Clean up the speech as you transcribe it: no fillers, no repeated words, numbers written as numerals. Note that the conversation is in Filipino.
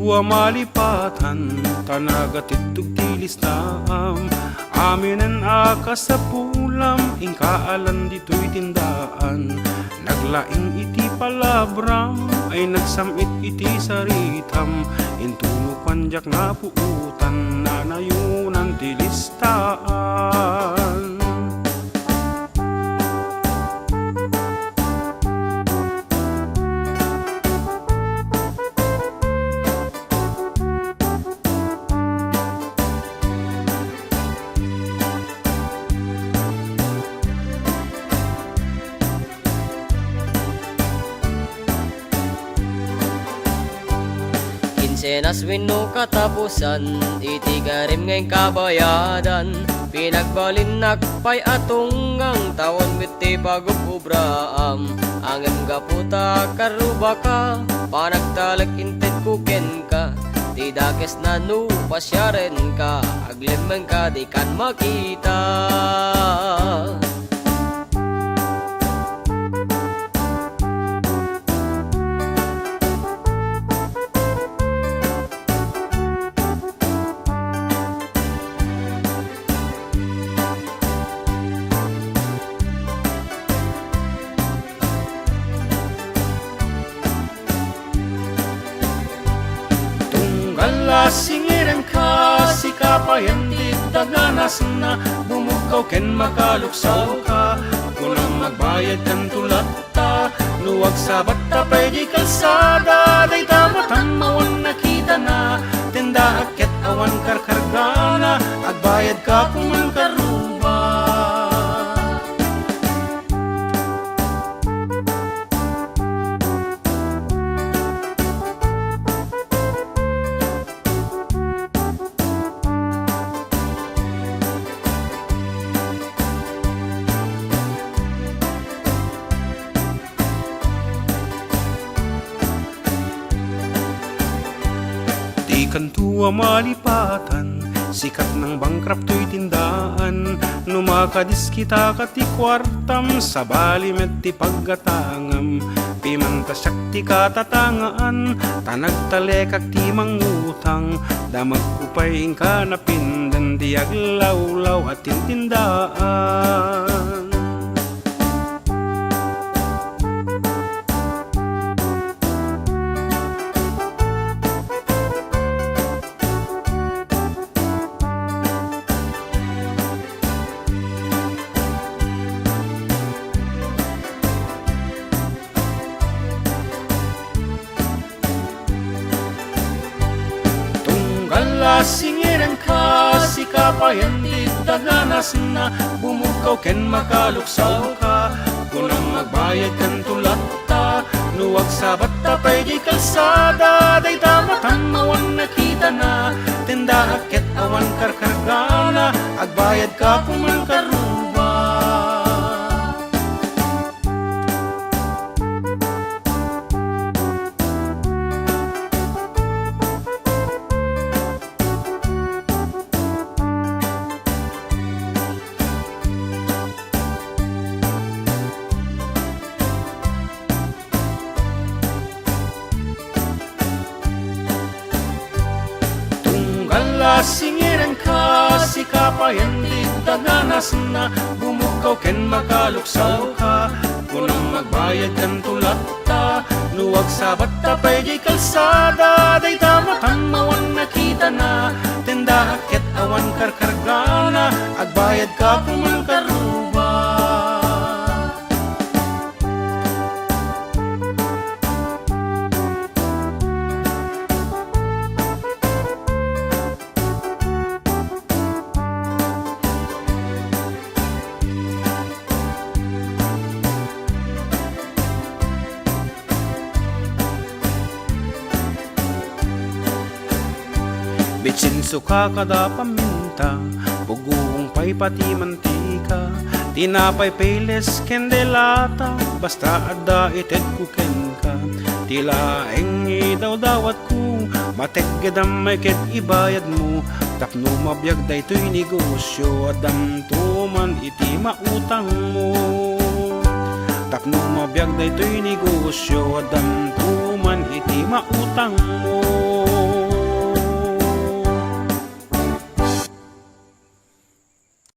tua malipatan, tanagatid tugtilis naam. Aminan akas sa pulam, ingkaalan dito'y tindaan. Naglaing iti palabram, ay nagsamit iti saritam. Intuno panjak na puutan, nanayunan tilistaan. Senas wino katapusan, iti garim ngayong kabayadan. Pinagbalin nakpay atunggang taon miti pagububraam. Angem gaputa karuba ka, panagtalag inted kuken ka. Tidakes na no pasyaren ka, aglimeng ka di kan makita. Singiran ka, si kapayan di daganas na. Bumukaw ken makaluksaw ka, kunang magbayad kan tulat ta. Luwag sabat ta pwede kalsada, day tamatan mawan nakita na. Tinda akit awan karkargana, agbayad ka kung ang karuba. Ikan tua malipatan, sikat ng bangkrap to'y tindaan. Numakadis kita kati kwartam, sa balimet ti paggatangam. Pimantasyak ti katatangaan, tanagtalekak ti mangutang. Damag kupay ka napindan, di aglawlaw at tindaan. Singiran ka, si kapayan di daganas na. Bumukaw ken makaluksaw ka, kunang magbayad kan tulat ta. Luwag sabat ta pwede kalsada, day tamatan mawan nakita na. Tinda akit awan karkargana, agbayad ka kung ang karuba. Singiran ka, si kapayan di daganas na. Bumukaw ken makaluksaw ka, kunang magbayad kan tulat ta. Luwag sabat ta pwede kalsada, day tamatan mawan nakita na. Tinda akit awan karkargana, agbayad ka kung ang karuba. Bitsin suka kada paminta, bugong pay pati mantika. Tinapay peles kendelata, basta ada ited kuken ka. Tilaeng idaw dawat ko, mategedam may ket ibayad mo. Tapno mabiyag da ito'y negosyo, adam tuman iti mautang mo. Tapno mabiyag da ito'y negosyo, adam tuman iti mautang mo.